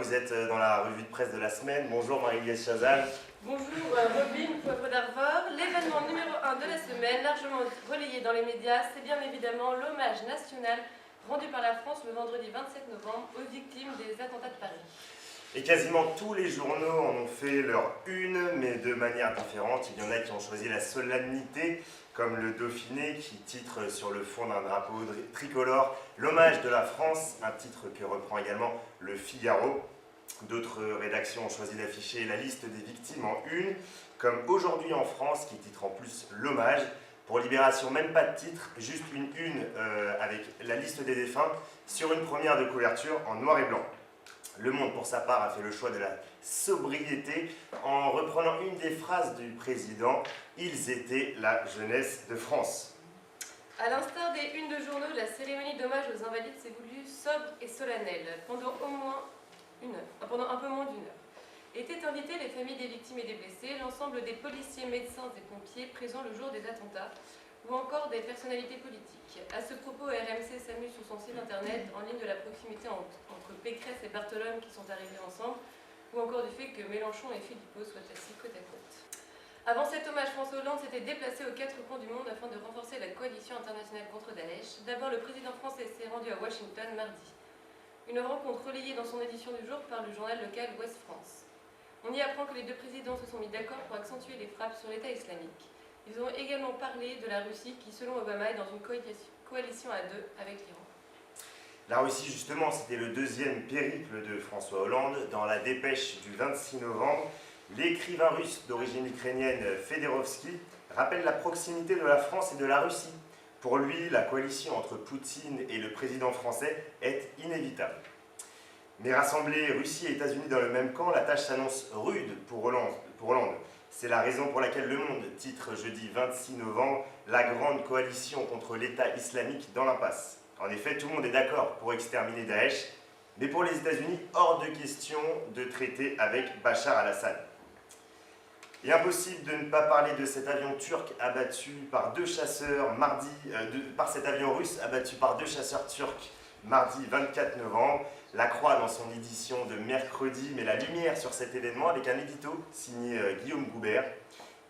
vous êtes dans la revue de presse de la semaine. Bonjour Marie-Liesse Chazal. Bonjour Robin Poivre d'Arvor. L'événement numéro 1 de la semaine, largement relayé dans les médias, c'est bien évidemment l'hommage national rendu par la France le vendredi 27 novembre aux victimes des attentats de Paris. Et quasiment tous les journaux en ont fait leur une, mais de manière différente. Il y en a qui ont choisi la solennité, comme le Dauphiné, qui titre sur le fond d'un drapeau tricolore l'hommage de la France, un titre que reprend également le Figaro. D'autres rédactions ont choisi d'afficher la liste des victimes en une, comme Aujourd'hui en France, qui titre en plus l'hommage. Pour Libération, même pas de titre, juste une avec la liste des défunts sur une première de couverture en noir et blanc. Le Monde, pour sa part, a fait le choix de la sobriété en reprenant une des phrases du président « Ils étaient la jeunesse de France ». À l'instar des unes de journaux, la cérémonie d'hommage aux invalides s'est voulue sobre et solennelle pendant un peu moins d'une heure. Étaient invités les familles des victimes et des blessés, l'ensemble des policiers, médecins et pompiers présents le jour des attentats, ou encore des personnalités politiques. À ce propos, RMC s'amuse sur son site internet en ligne de la proximité entre Pécresse et Barthelone qui sont arrivés ensemble, ou encore du fait que Mélenchon et Philippot soient assis côte à côte. Avant cet hommage, François Hollande s'était déplacé aux quatre coins du monde afin de renforcer la coalition internationale contre Daesh. D'abord, le président français s'est rendu à Washington mardi. Une rencontre relayée dans son édition du jour par le journal local Ouest France. On y apprend que les deux présidents se sont mis d'accord pour accentuer les frappes sur l'État islamique. Ils ont également parlé de la Russie qui, selon Obama, est dans une coalition à deux avec l'Iran. La Russie, justement, c'était le deuxième périple de François Hollande. Dans la dépêche du 26 novembre, l'écrivain russe d'origine ukrainienne Fedorovski rappelle la proximité de la France et de la Russie. Pour lui, la coalition entre Poutine et le président français est inévitable. Mais rassembler Russie et États-Unis dans le même camp, la tâche s'annonce rude pour Hollande. C'est la raison pour laquelle Le Monde titre jeudi 26 novembre « La grande coalition contre l'État islamique dans l'impasse ». En effet, tout le monde est d'accord pour exterminer Daesh, mais pour les États-Unis, hors de question de traiter avec Bachar al-Assad. Et impossible de ne pas parler de cet avion turc abattu par deux chasseurs cet avion russe abattu par deux chasseurs turcs mardi 24 novembre. La Croix, dans son édition de mercredi, met la lumière sur cet événement avec un édito signé Guillaume Goubert.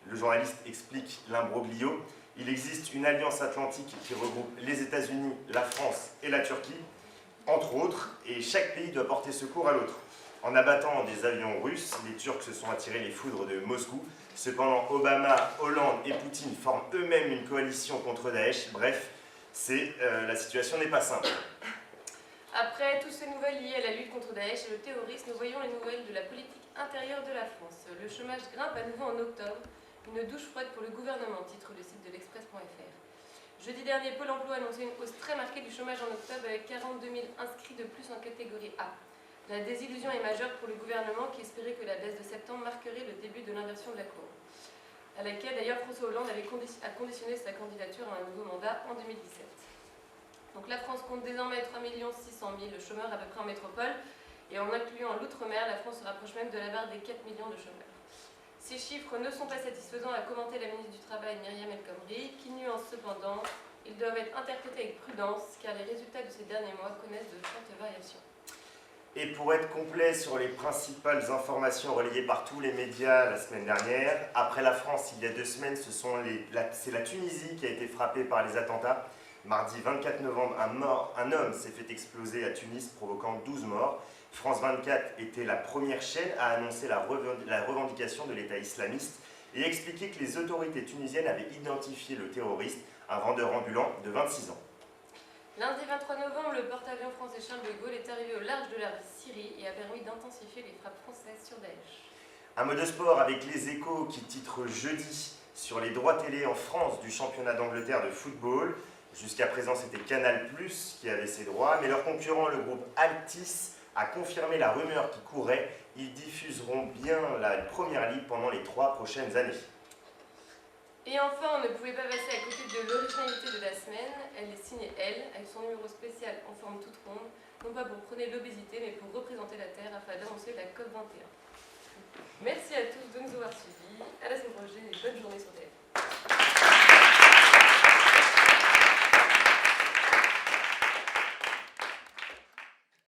Le journaliste explique l'imbroglio. Il existe une alliance atlantique qui regroupe les États-Unis, la France et la Turquie, entre autres, et chaque pays doit porter secours à l'autre. En abattant des avions russes, les Turcs se sont attirés les foudres de Moscou. Cependant, Obama, Hollande et Poutine forment eux-mêmes une coalition contre Daesh. Bref, la situation n'est pas simple. Après toutes ces nouvelles liées à la lutte contre Daesh et le terrorisme, nous voyons les nouvelles de la politique intérieure de la France. Le chômage grimpe à nouveau en octobre. Une douche froide pour le gouvernement, titre le site de l'Express.fr. Jeudi dernier, Pôle emploi annonçait une hausse très marquée du chômage en octobre avec 42 000 inscrits de plus en catégorie A. La désillusion est majeure pour le gouvernement qui espérait que la baisse de septembre marquerait le début de l'inversion de la courbe, à laquelle d'ailleurs François Hollande a conditionné sa candidature à un nouveau mandat en 2017. Donc la France compte désormais 3 600 000 chômeurs à peu près en métropole, et en incluant l'outre-mer, la France se rapproche même de la barre des 4 millions de chômeurs. Ces chiffres ne sont pas satisfaisants, a commenté la ministre du Travail Myriam El Khomri, qui nuance cependant, ils doivent être interprétés avec prudence car les résultats de ces derniers mois connaissent de fortes variations. Et pour être complet sur les principales informations relayées par tous les médias la semaine dernière, après la France il y a 2 semaines, c'est la Tunisie qui a été frappée par les attentats. Mardi 24 novembre, un homme s'est fait exploser à Tunis, provoquant 12 morts. France 24 était la première chaîne à annoncer la revendication de l'État islamiste et expliquer que les autorités tunisiennes avaient identifié le terroriste, un vendeur ambulant de 26 ans. Lundi 23 novembre, le porte-avions français Charles de Gaulle est arrivé au large de la Syrie et a permis d'intensifier les frappes françaises sur Daesh. Un mot de sport avec les Échos qui titre jeudi sur les droits télé en France du championnat d'Angleterre de football. Jusqu'à présent, c'était Canal+ qui avait ses droits, mais leur concurrent, le groupe Altice, a confirmé la rumeur qui courait. Ils diffuseront bien la première ligue pendant les 3 prochaines années. Et enfin, on ne pouvait pas passer à côté de l'originalité de la semaine. Elle est signée Elle, avec son numéro spécial en forme toute ronde, non pas pour prôner l'obésité, mais pour représenter la Terre afin d'annoncer la COP21. Merci à tous de nous avoir suivis. À la semaine prochaine.